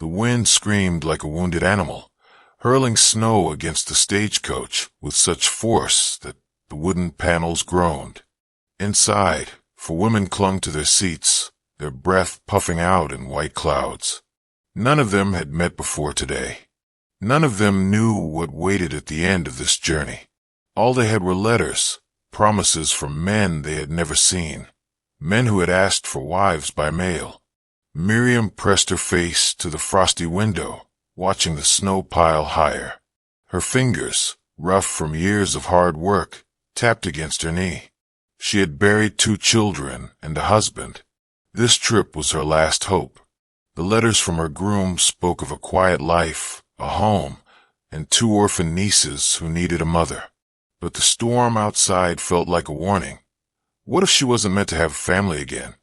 The wind screamed like a wounded animal, hurling snow against the stagecoach with such force that the wooden panels groaned. Inside, 4 women clung to their seats, their breath puffing out in white clouds. None of them had met before today. None of them knew what waited at the end of this journey. All they had were letters, promises from men they had never seen, men who had asked for wives by mail. Miriam pressed her face to the frosty window, watching the snow pile higher. Her fingers, rough from years of hard work, tapped against her knee. She had buried 2 children and a husband. This trip was her last hope. The letters from her groom spoke of a quiet life, a home, and 2 orphan nieces who needed a mother. But the storm outside felt like a warning. What if she wasn't meant to have a family again?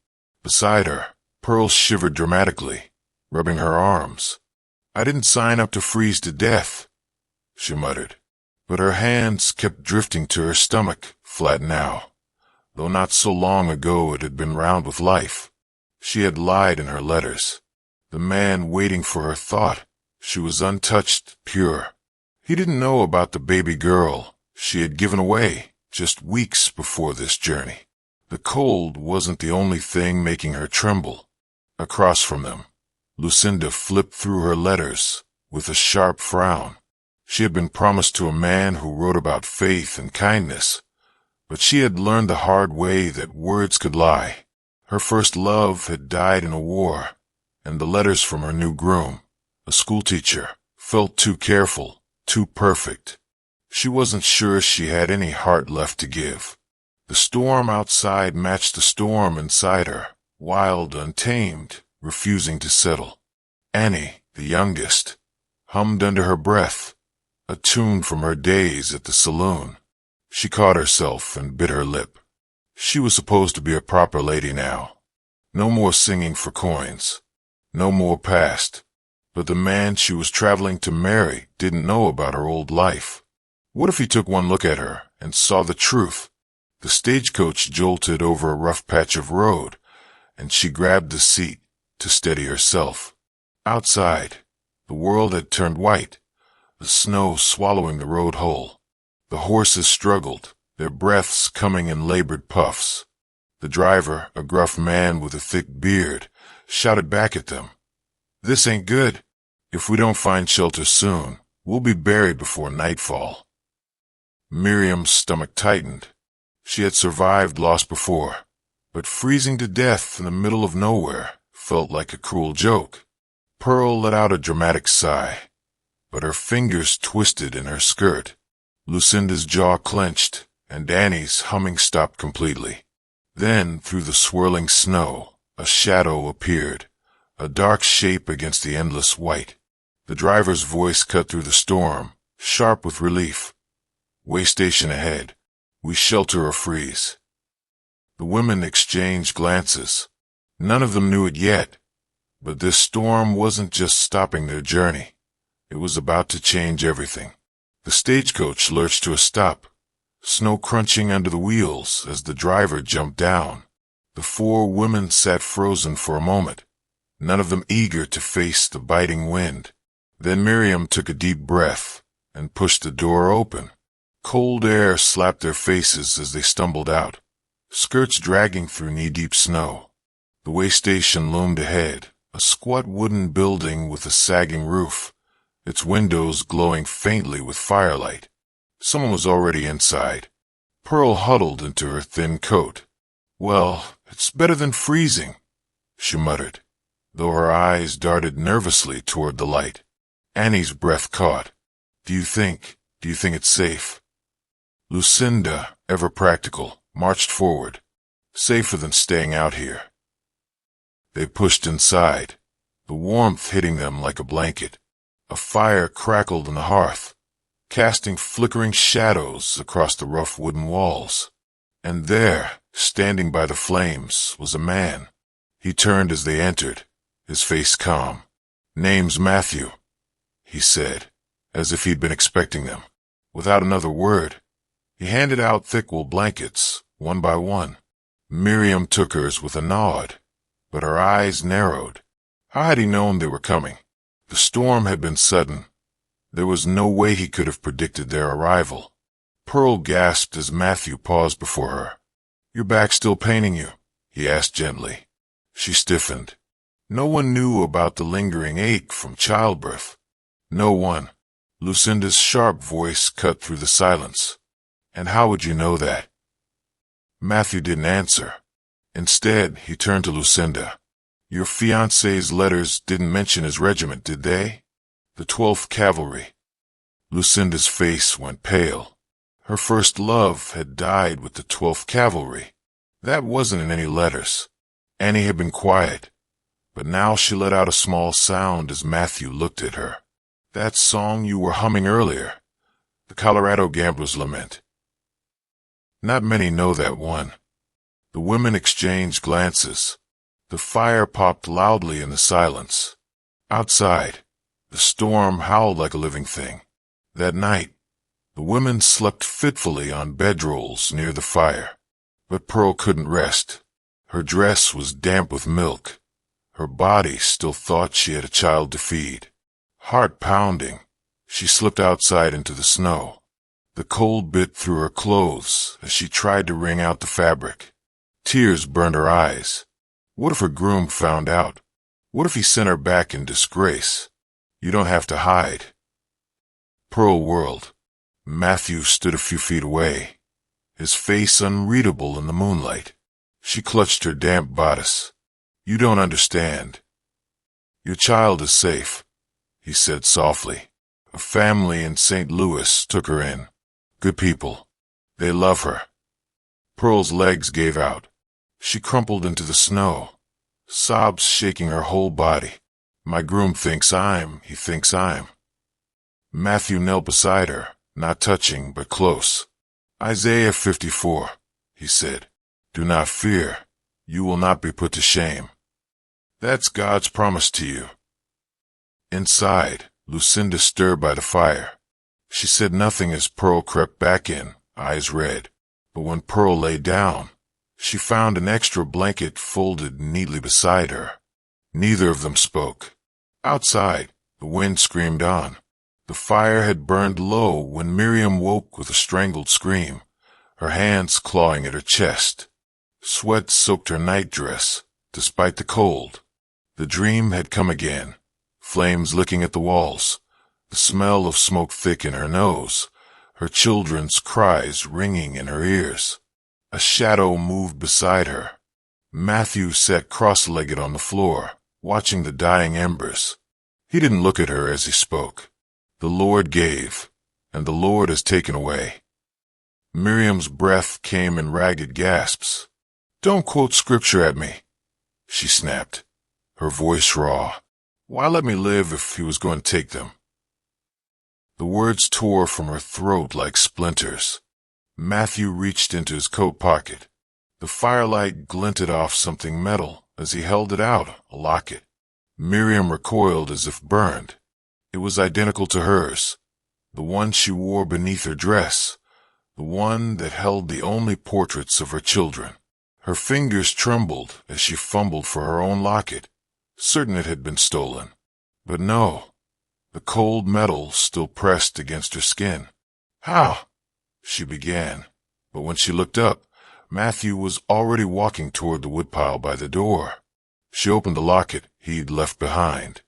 Beside her, Pearl shivered dramatically, rubbing her arms. "I didn't sign up to freeze to death," she muttered. But her hands kept drifting to her stomach, flat now, though not so long ago it had been round with life. She had lied in her letters. The man waiting for her thought she was untouched, pure. He didn't know about the baby girl she had given away just weeks before this journey. The cold wasn't the only thing making her tremble. Across from them, Lucinda flipped through her letters with a sharp frown. She had been promised to a man who wrote about faith and kindness, but she had learned the hard way that words could lie. Her first love had died in a war, and the letters from her new groom, a schoolteacher, felt too careful, too perfect. She wasn't sure she had any heart left to give. The storm outside matched the storm inside her, wild, untamed, refusing to settle. Annie, the youngest, hummed under her breath, a tune from her days at the saloon. She caught herself and bit her lip. She was supposed to be a proper lady now. No more singing for coins. No more past. But the man she was traveling to marry didn't know about her old life. What if he took one look at her and saw the truth? The stagecoach jolted over a rough patch of road, and she grabbed the seat to steady herself. Outside, the world had turned white, the snow swallowing the road whole. The horses struggled, their breaths coming in labored puffs. The driver, a gruff man with a thick beard, shouted back at them, "This ain't good. If we don't find shelter soon, we'll be buried before nightfall." Miriam's stomach tightened. She had survived loss before, but freezing to death in the middle of nowhere felt like a cruel joke. Pearl let out a dramatic sigh, but her fingers twisted in her skirt. Lucinda's jaw clenched, and Annie's humming stopped completely. Then, through the swirling snow, a shadow appeared, a dark shape against the endless white. The driver's voice cut through the storm, sharp with relief. "Waystation ahead. We shelter or freeze." The women exchanged glances. None of them knew it yet, but this storm wasn't just stopping their journey. It was about to change everything. The stagecoach lurched to a stop, snow crunching under the wheels as the driver jumped down. The 4 women sat frozen for a moment, none of them eager to face the biting wind. Then Miriam took a deep breath and pushed the door open. Cold air slapped their faces as they stumbled out, skirts dragging through knee-deep snow. The waystation loomed ahead, a squat wooden building with a sagging roof, its windows glowing faintly with firelight. Someone was already inside. Pearl huddled into her thin coat. "Well, it's better than freezing," she muttered, though her eyes darted nervously toward the light. Annie's breath caught. Do you think it's safe?" Lucinda, ever practical, marched forward. "Safer than staying out here." They pushed inside, the warmth hitting them like a blanket. A fire crackled on the hearth, casting flickering shadows across the rough wooden walls. And there, standing by the flames, was a man. He turned as they entered, his face calm. "Name's Matthew," he said, as if he'd been expecting them. Without another word, he handed out thick wool blankets, one by one. Miriam took hers with a nod, but her eyes narrowed. How had he known they were coming? The storm had been sudden. There was no way he could have predicted their arrival. Pearl gasped as Matthew paused before her. "Your back still paining you?" he asked gently. She stiffened. No one knew about the lingering ache from childbirth. No one. Lucinda's sharp voice cut through the silence. "And how would you know that?" Matthew didn't answer. Instead, he turned to Lucinda. "Your fiancé's letters didn't mention his regiment, did they? The 12th Cavalry." Lucinda's face went pale. Her first love had died with the 12th Cavalry. That wasn't in any letters. Annie had been quiet, but now she let out a small sound as Matthew looked at her. "That song you were humming earlier, the Colorado Gambler's Lament." Not many know that one. The women exchanged glances. The fire popped loudly in the silence. Outside, the storm howled like a living thing. That night, the women slept fitfully on bedrolls near the fire. But Pearl couldn't rest. Her dress was damp with milk. Her body still thought she had a child to feed. Heart pounding, she slipped outside into the snow. The cold bit through her clothes as she tried to wring out the fabric. Tears burned her eyes. What if her groom found out? What if he sent her back in disgrace? "You don't have to hide." Pearl whirled. Matthew stood a few feet away, his face unreadable in the moonlight. She clutched her damp bodice. "You don't understand." "Your child is safe," he said softly. "A family in St. Louis took her in. Good people. They love her." Pearl's legs gave out. She crumpled into the snow, sobs shaking her whole body. "My groom thinks he thinks I'm." Matthew knelt beside her, not touching but close. "Isaiah 54, he said. "Do not fear. You will not be put to shame. That's God's promise to you." Inside, Lucinda stirred by the fire. She said nothing as Pearl crept back in, eyes red. But when Pearl lay down, she found an extra blanket folded neatly beside her. Neither of them spoke. Outside, the wind screamed on. The fire had burned low when Miriam woke with a strangled scream, her hands clawing at her chest. Sweat soaked her nightdress, despite the cold. The dream had come again, flames licking at the walls, the smell of smoke thick in her nose, her children's cries ringing in her ears. A shadow moved beside her. Matthew sat cross-legged on the floor, watching the dying embers. He didn't look at her as he spoke. "The Lord gave, and the Lord has taken away." Miriam's breath came in ragged gasps. "Don't quote scripture at me," she snapped, her voice raw. "Why let me live if he was going to take them?" The words tore from her throat like splinters. Matthew reached into his coat pocket. The firelight glinted off something metal as he held it out, a locket. Miriam recoiled as if burned. It was identical to hers, the one she wore beneath her dress, the one that held the only portraits of her children. Her fingers trembled as she fumbled for her own locket, certain it had been stolen. But no, the cold metal still pressed against her skin. "How?" she began, but when she looked up, Matthew was already walking toward the woodpile by the door. She opened the locket he'd left behind.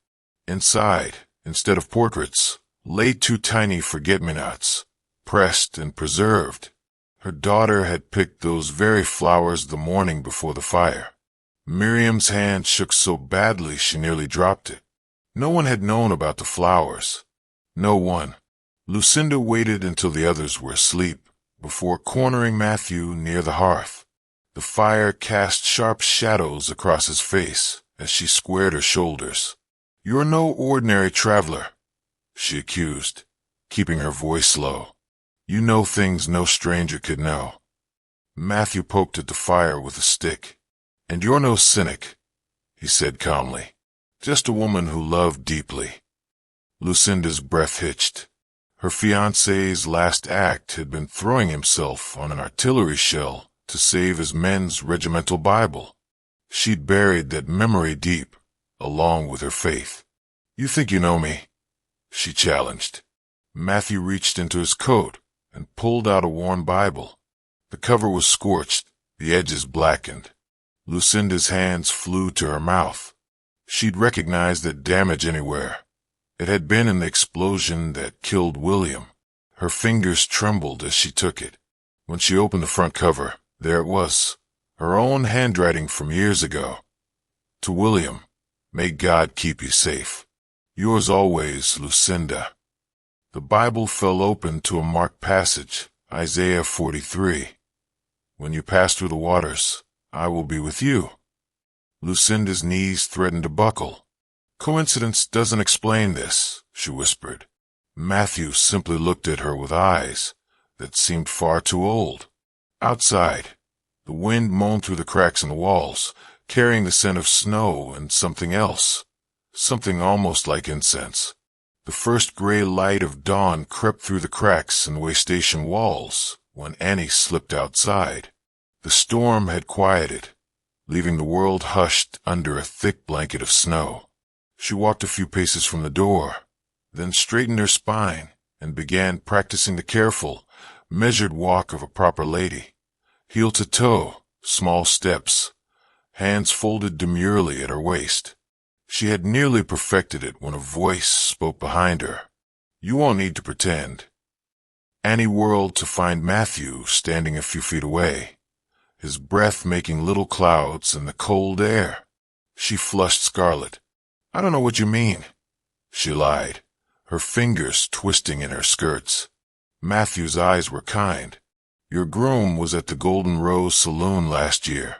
Inside, instead of portraits, lay 2 tiny forget-me-nots, pressed and preserved. Her daughter had picked those very flowers the morning before the fire. Miriam's hand shook so badly she nearly dropped it. No one had known about the flowers. No one. Lucinda waited until the others were asleep before cornering Matthew near the hearth. The fire cast sharp shadows across his face as she squared her shoulders. "You're no ordinary traveler," she accused, keeping her voice low. "You know things no stranger could know." Matthew poked at the fire with a stick. "And you're no cynic," he said calmly. "Just a woman who loved deeply." Lucinda's breath hitched. Her fiancé's last act had been throwing himself on an artillery shell to save his men's regimental Bible. She'd buried that memory deep, along with her faith. You think you know me? She challenged. Matthew reached into his coat and pulled out a worn Bible. The cover was scorched, the edges blackened. Lucinda's hands flew to her mouth. She'd recognized that damage anywhere. It had been in the explosion that killed William. Her fingers trembled as she took it. When she opened the front cover, there it was, her own handwriting from years ago. To William, may God keep you safe. Yours always, Lucinda. The Bible fell open to a marked passage, Isaiah 43. When you pass through the waters, I will be with you. Lucinda's knees threatened to buckle. Coincidence doesn't explain this, she whispered. Matthew simply looked at her with eyes that seemed far too old. Outside, the wind moaned through the cracks in the walls, carrying the scent of snow and something else, something almost like incense. The first gray light of dawn crept through the cracks in the waystation walls when Annie slipped outside. The storm had quieted, leaving the world hushed under a thick blanket of snow. She walked a few paces from the door, then straightened her spine and began practicing the careful, measured walk of a proper lady. Heel to toe, small steps, hands folded demurely at her waist. She had nearly perfected it when a voice spoke behind her. You won't need to pretend. Annie whirled to find Matthew standing a few feet away, his breath making little clouds in the cold air. She flushed scarlet. I don't know what you mean, she lied, her fingers twisting in her skirts. Matthew's eyes were kind. Your groom was at the Golden Rose Saloon last year.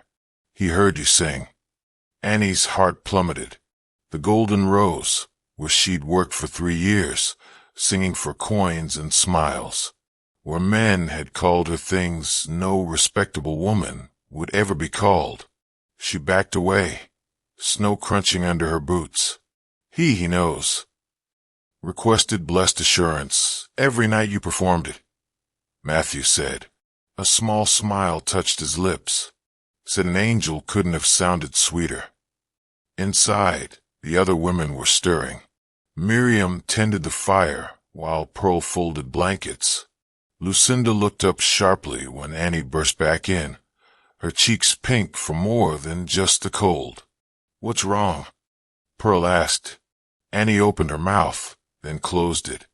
He heard you sing. Annie's heart plummeted. The Golden Rose, where she'd worked for 3 years, singing for coins and smiles, where men had called her things no respectable woman would ever be called. She backed away, snow crunching under her boots. He knows. Requested blessed assurance every night you performed it, Matthew said. A small smile touched his lips. Said an angel couldn't have sounded sweeter. Inside, the other women were stirring. Miriam tended the fire while Pearl folded blankets. Lucinda looked up sharply when Annie burst back in, her cheeks pink for more than just the cold. What's wrong? Pearl asked. Annie opened her mouth, then closed it.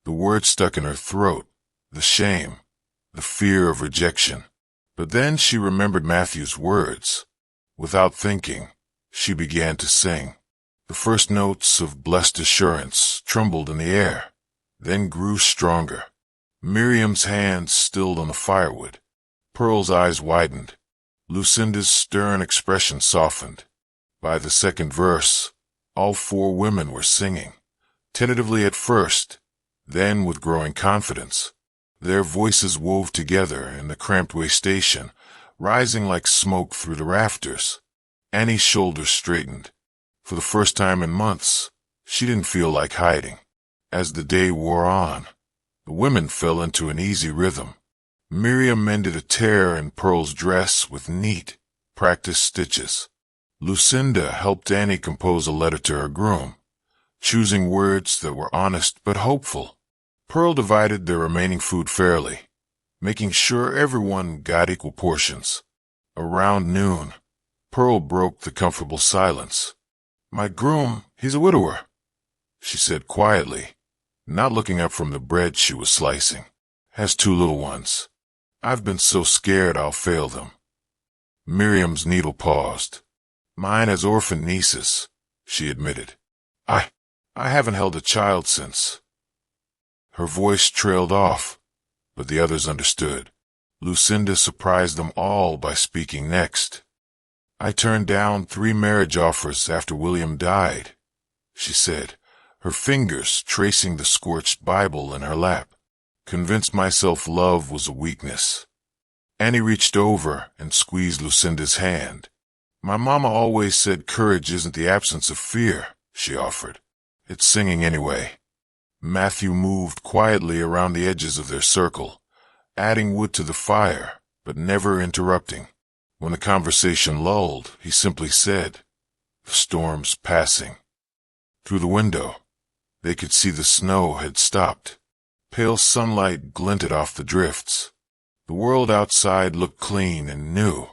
The words stuck in her throat, the shame, the fear of rejection. But then she remembered Matthew's words. Without thinking, she began to sing. The first notes of blessed assurance trembled in the air, then grew stronger. Miriam's hands stilled on the firewood. Pearl's eyes widened. Lucinda's stern expression softened. By the second verse, all 4 women were singing, tentatively at first, then with growing confidence. Their voices wove together in the cramped waystation, rising like smoke through the rafters. Annie's shoulders straightened. For the first time in months, she didn't feel like hiding. As the day wore on, the women fell into an easy rhythm. Miriam mended a tear in Pearl's dress with neat, practiced stitches. Lucinda helped Annie compose a letter to her groom, choosing words that were honest but hopeful. Pearl divided their remaining food fairly, making sure everyone got equal portions. Around noon, Pearl broke the comfortable silence. My groom, he's a widower, she said quietly, not looking up from the bread she was slicing. Has 2 little ones. I've been so scared I'll fail them. Miriam's needle paused. Mine has orphan nieces, she admitted. I haven't held a child since. Her voice trailed off, but the others understood. Lucinda surprised them all by speaking next. I turned down 3 marriage offers after William died, she said, her fingers tracing the scorched Bible in her lap. Convinced myself love was a weakness. Annie reached over and squeezed Lucinda's hand. My mama always said courage isn't the absence of fear, she offered. It's singing anyway. Matthew moved quietly around the edges of their circle, adding wood to the fire, but never interrupting. When the conversation lulled, he simply said, The storm's passing. Through the window, they could see the snow had stopped. Pale sunlight glinted off the drifts. The world outside looked clean and new,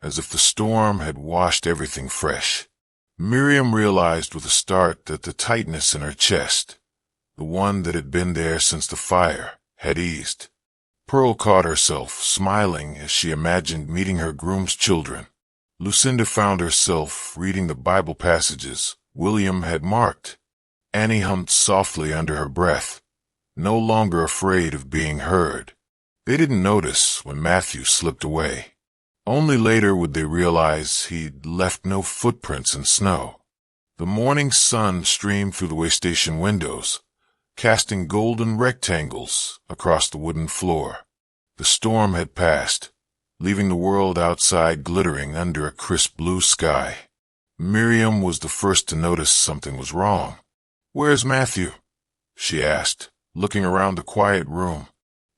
as if the storm had washed everything fresh. Miriam realized with a start that the tightness in her chest, the one that had been there since the fire, had eased. Pearl caught herself smiling as she imagined meeting her groom's children. Lucinda found herself reading the Bible passages William had marked. Annie hummed softly under her breath, no longer afraid of being heard. They didn't notice when Matthew slipped away. Only later would they realize he'd left no footprints in snow. The morning sun streamed through the waystation windows, casting golden rectangles across the wooden floor. The storm had passed, leaving the world outside glittering under a crisp blue sky. Miriam was the first to notice something was wrong. "Where's Matthew?" she asked, looking around the quiet room.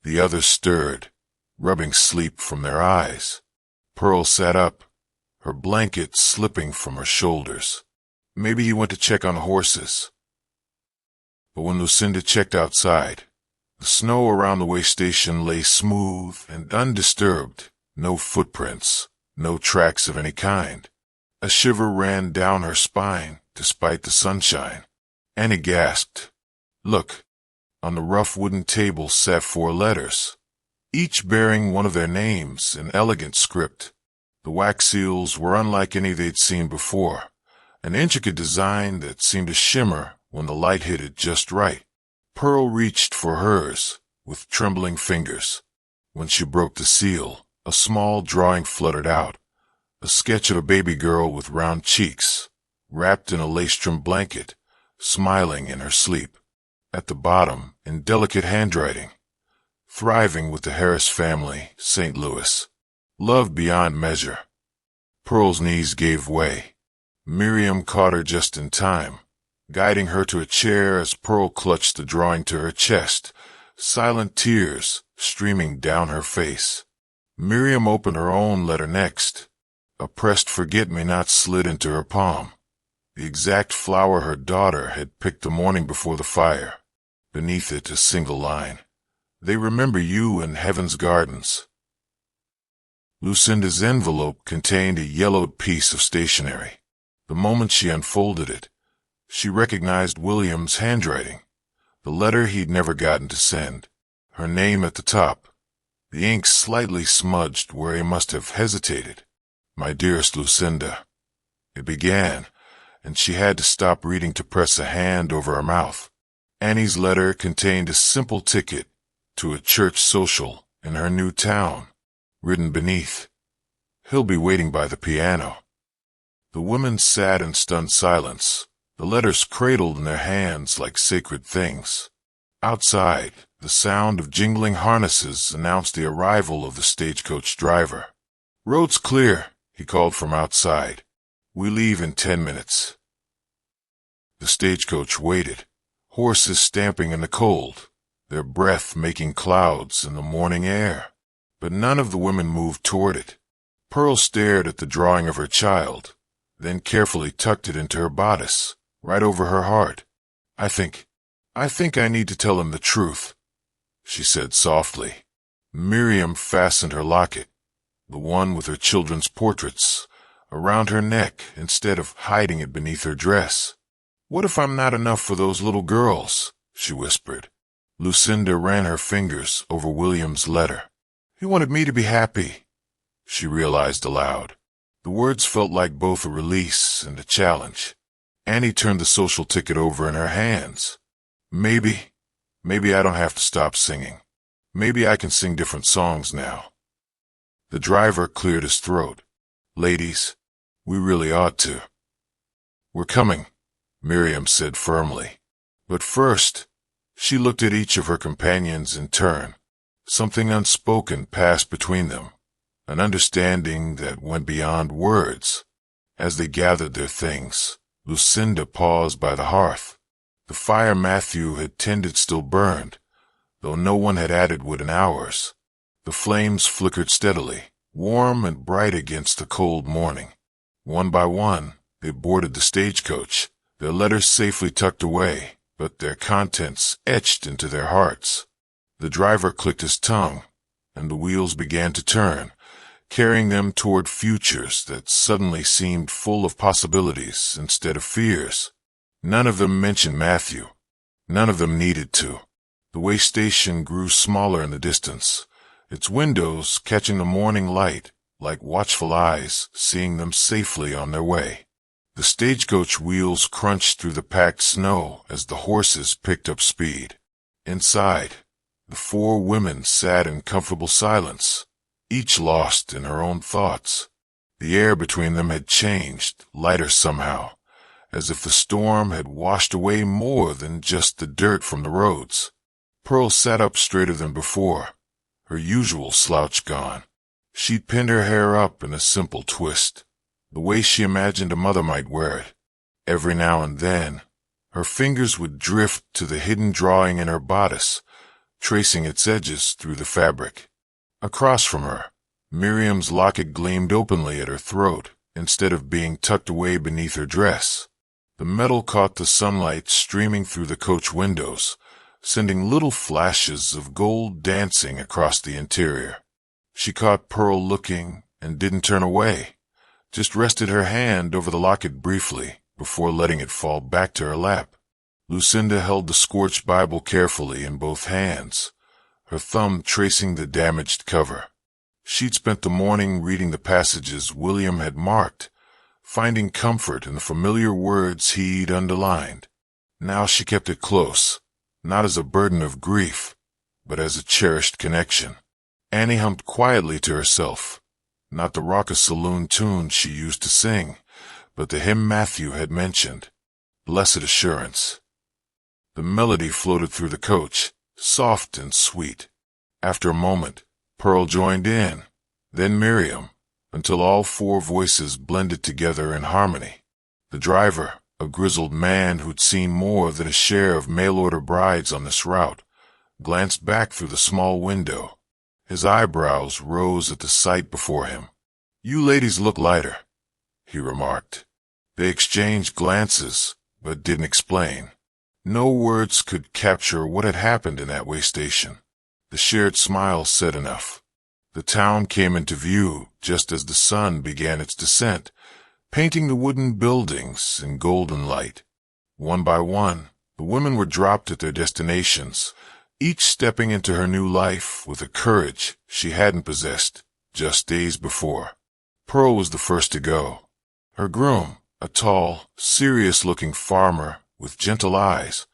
The others stirred, rubbing sleep from their eyes. Pearl sat up, her blanket slipping from her shoulders. Maybe he went to check on the horses. But when Lucinda checked outside, the snow around the waystation lay smooth and undisturbed, no footprints, no tracks of any kind. A shiver ran down her spine despite the sunshine. Annie gasped. Look, on the rough wooden table sat 4 letters, each bearing one of their names in elegant script. The wax seals were unlike any they'd seen before, an intricate design that seemed to shimmer when the light hit it just right. Pearl reached for hers with trembling fingers. When she broke the seal, a small drawing fluttered out, a sketch of a baby girl with round cheeks, wrapped in a lace-trimmed blanket, smiling in her sleep. At the bottom, in delicate handwriting, "Thriving with the Harris family, St. Louis. Love beyond measure." Pearl's knees gave way. Miriam caught her just in time, guiding her to a chair as Pearl clutched the drawing to her chest, silent tears streaming down her face. Miriam opened her own letter next. A pressed forget-me-not slid into her palm, the exact flower her daughter had picked the morning before the fire. Beneath it, a single line. "They remember you in heaven's gardens." Lucinda's envelope contained a yellowed piece of stationery. The moment she unfolded it, she recognized William's handwriting, the letter he'd never gotten to send. Her name at the top, the ink slightly smudged where he must have hesitated. "My dearest Lucinda," it began, and she had to stop reading to press a hand over her mouth. Annie's letter contained a simple ticket to a church social in her new town. Written beneath, "He'll be waiting by the piano." The women sat in stunned silence, the letters cradled in their hands like sacred things. Outside, the sound of jingling harnesses announced the arrival of the stagecoach driver. "Road's clear," he called from outside. "We leave in 10 minutes." The stagecoach waited, horses stamping in the cold, their breath making clouds in the morning air. But none of the women moved toward it. Pearl stared at the drawing of her child, then carefully tucked it into her bodice, right over her heart. I think I need to tell him the truth," she said softly. Miriam fastened her locket, the one with her children's portraits, around her neck instead of hiding it beneath her dress. "What if I'm not enough for those little girls?" she whispered. Lucinda ran her fingers over William's letter. "He wanted me to be happy," she realized aloud. The words felt like both a release and a challenge. Annie turned the social ticket over in her hands. Maybe I don't have to stop singing. Maybe I can sing different songs now." The driver cleared his throat. "Ladies, we really ought to." "We're coming," Miriam said firmly. But first, she looked at each of her companions in turn. Something unspoken passed between them, an understanding that went beyond words. As they gathered their things, Lucinda paused by the hearth. The fire Matthew had tended still burned, though no one had added wood in hours. The flames flickered steadily, warm and bright against the cold morning. One by one, they boarded the stagecoach, their letters safely tucked away, but their contents etched into their hearts. The driver clicked his tongue, and the wheels began to turn, carrying them toward futures that suddenly seemed full of possibilities instead of fears. None of them mentioned Matthew. None of them needed to. The way station grew smaller in the distance, its windows catching the morning light like watchful eyes, seeing them safely on their way. The stagecoach wheels crunched through the packed snow as the horses picked up speed. Inside, the four women sat in comfortable silence, each lost in her own thoughts. The air between them had changed, lighter somehow, as if the storm had washed away more than just the dirt from the roads. Pearl sat up straighter than before, her usual slouch gone. She'd pinned her hair up in a simple twist, the way she imagined a mother might wear it. Every now and then, her fingers would drift to the hidden drawing in her bodice, tracing its edges through the fabric. Across from her, Miriam's locket gleamed openly at her throat instead of being tucked away beneath her dress. The metal caught the sunlight streaming through the coach windows, sending little flashes of gold dancing across the interior. She caught Pearl looking and didn't turn away, just rested her hand over the locket briefly before letting it fall back to her lap. Lucinda held the scorched Bible carefully in both hands, her thumb tracing the damaged cover. She'd spent the morning reading the passages William had marked, finding comfort in the familiar words he'd underlined. Now she kept it close, not as a burden of grief, but as a cherished connection. Annie hummed quietly to herself, not the raucous saloon tune she used to sing, but the hymn Matthew had mentioned, Blessed Assurance. The melody floated through the coach, soft and sweet. After a moment, Pearl joined in, then Miriam, until all four voices blended together in harmony. The driver, a grizzled man who'd seen more than a share of mail-order brides on this route, glanced back through the small window. His eyebrows rose at the sight before him. "You ladies look lighter," he remarked. They exchanged glances, but didn't explain. No words could capture what had happened in that way station. The shared smile said enough. The town came into view just as the sun began its descent, painting the wooden buildings in golden light. One by one, the women were dropped at their destinations, each stepping into her new life with a courage she hadn't possessed just days before. Pearl was the first to go. Her groom, a tall, serious-looking farmer with gentle eyes,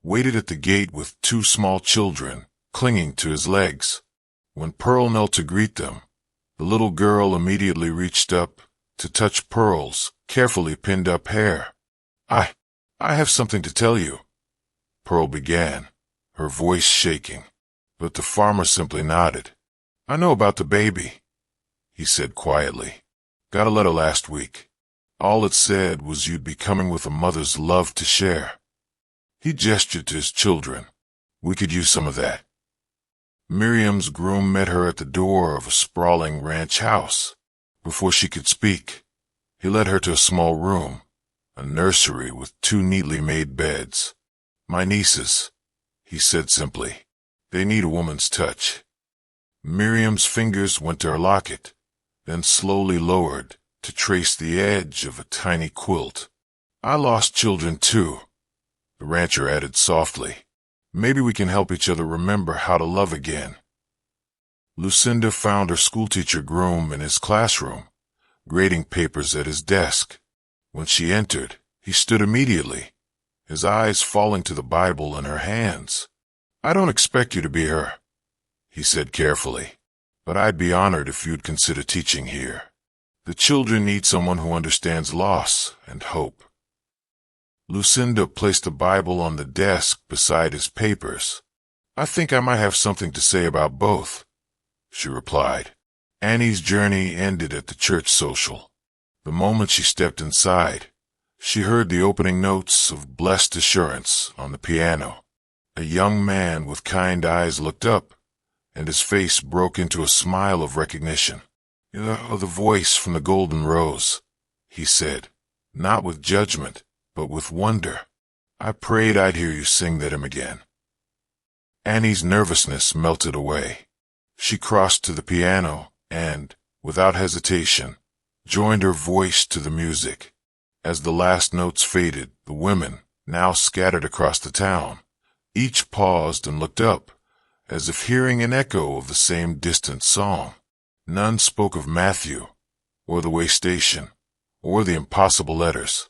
waited at the gate with two small children clinging to his legs. When Pearl knelt to greet them, the little girl immediately reached up to touch Pearl's carefully pinned-up hair. I have something to tell you," Pearl began, her voice shaking, but the farmer simply nodded. "I know about the baby," he said quietly. "Got a letter last week. All it said was you'd be coming with a mother's love to share." He gestured to his children. "We could use some of that." Miriam's groom met her at the door of a sprawling ranch house. Before she could speak, he led her to a small room, a nursery with two neatly made beds. "My nieces," he said simply. "They need a woman's touch." Miriam's fingers went to her locket, then slowly lowered to trace the edge of a tiny quilt. "I lost children too," the rancher added softly. "Maybe we can help each other remember how to love again." Lucinda found her schoolteacher groom in his classroom, grading papers at his desk. When she entered, he stood immediately, his eyes falling to the Bible in her hands. "I don't expect you to be her," he said carefully, "but I'd be honored if you'd consider teaching here. The children need someone who understands loss and hope." Lucinda placed the Bible on the desk beside his papers. "I think I might have something to say about both," she replied. Annie's journey ended at the church social. The moment she stepped inside, she heard the opening notes of Blessed Assurance on the piano. A young man with kind eyes looked up, and his face broke into a smile of recognition. "You're the voice from the Golden Rose," he said, not with judgment, but with wonder. I prayed I'd hear you sing that hymn again. Annie's nervousness melted away. She crossed to the piano and, without hesitation, joined her voice to the music. As the last notes faded, the women, now scattered across the town, each paused and looked up, as if hearing an echo of the same distant song. None spoke of Matthew, or the waystation, or the impossible letters,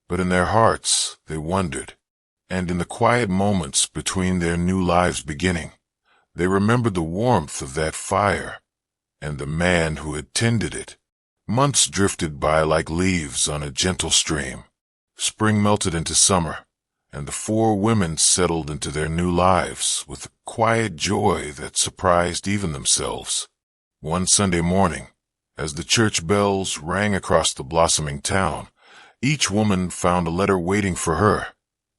but in their hearts they wondered, and in the quiet moments between their new lives beginning, they remembered the warmth of that fire, and the man who had tended it. Months drifted by like leaves on a gentle stream. Spring melted into summer, and the four women settled into their new lives with a quiet joy that surprised even themselves. One Sunday morning, as the church bells rang across the blossoming town, each woman found a letter waiting for her,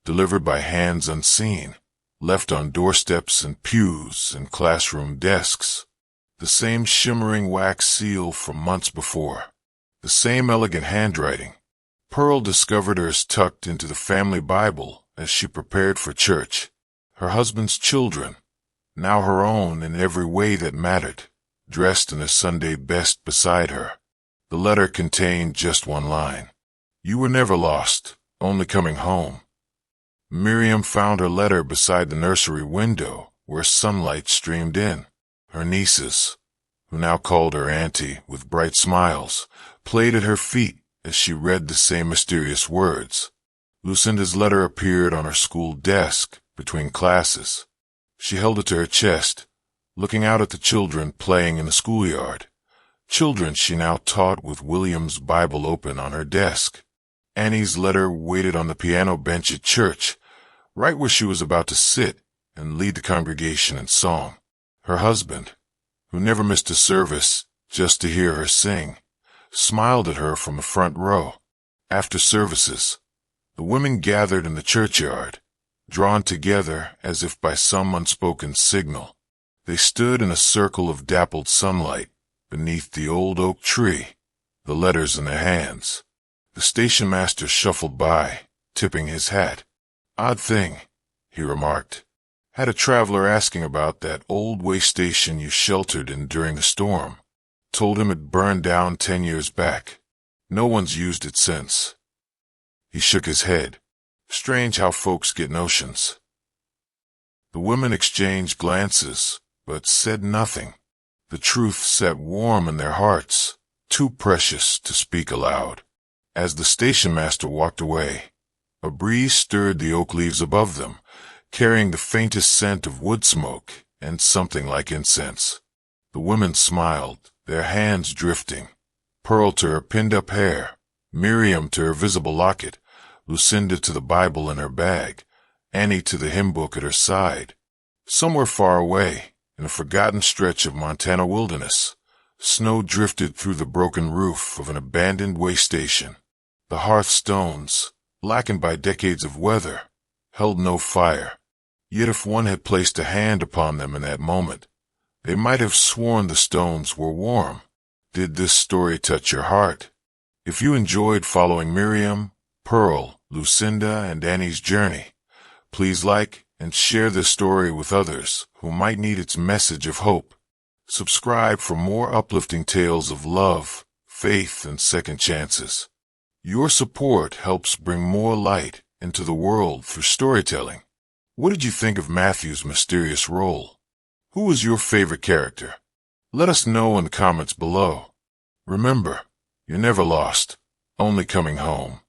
delivered by hands unseen, left on doorsteps and pews and classroom desks. The same shimmering wax seal from months before, the same elegant handwriting. Pearl discovered hers tucked into the family Bible as she prepared for church. Her husband's children, now her own in every way that mattered, dressed in a Sunday best beside her. The letter contained just one line. You were never lost, only coming home. Miriam found her letter beside the nursery window where sunlight streamed in. Her nieces, who now called her auntie with bright smiles, played at her feet as she read the same mysterious words. Lucinda's letter appeared on her school desk between classes. She held it to her chest, looking out at the children playing in the schoolyard. Children she now taught with William's Bible open on her desk. Annie's letter waited on the piano bench at church, right where she was about to sit and lead the congregation in song. Her husband, who never missed a service just to hear her sing, smiled at her from the front row. After services, the women gathered in the churchyard, drawn together as if by some unspoken signal. They stood in a circle of dappled sunlight beneath the old oak tree, the letters in their hands. The station master shuffled by, tipping his hat. Odd thing, he remarked. Had a traveler asking about that old waystation you sheltered in during the storm. Told him it burned down 10 years back. No one's used it since. He shook his head. Strange how folks get notions. The women exchanged glances, but said nothing. The truth sat warm in their hearts, too precious to speak aloud. As the station master walked away, a breeze stirred the oak leaves above them, carrying the faintest scent of wood smoke and something like incense. The women smiled, their hands drifting. Pearl to her pinned-up hair, Miriam to her visible locket, Lucinda to the Bible in her bag, Annie to the hymn book at her side. Somewhere far away, in a forgotten stretch of Montana wilderness, snow drifted through the broken roof of an abandoned waystation. The hearthstones, blackened by decades of weather, held no fire. Yet if one had placed a hand upon them in that moment, they might have sworn the stones were warm. Did this story touch your heart? If you enjoyed following Miriam, Pearl, Lucinda, and Annie's journey, please like and share this story with others who might need its message of hope. Subscribe for more uplifting tales of love, faith, and second chances. Your support helps bring more light into the world through storytelling. What did you think of Matthew's mysterious role? Who was your favorite character? Let us know in the comments below. Remember, you're never lost, only coming home.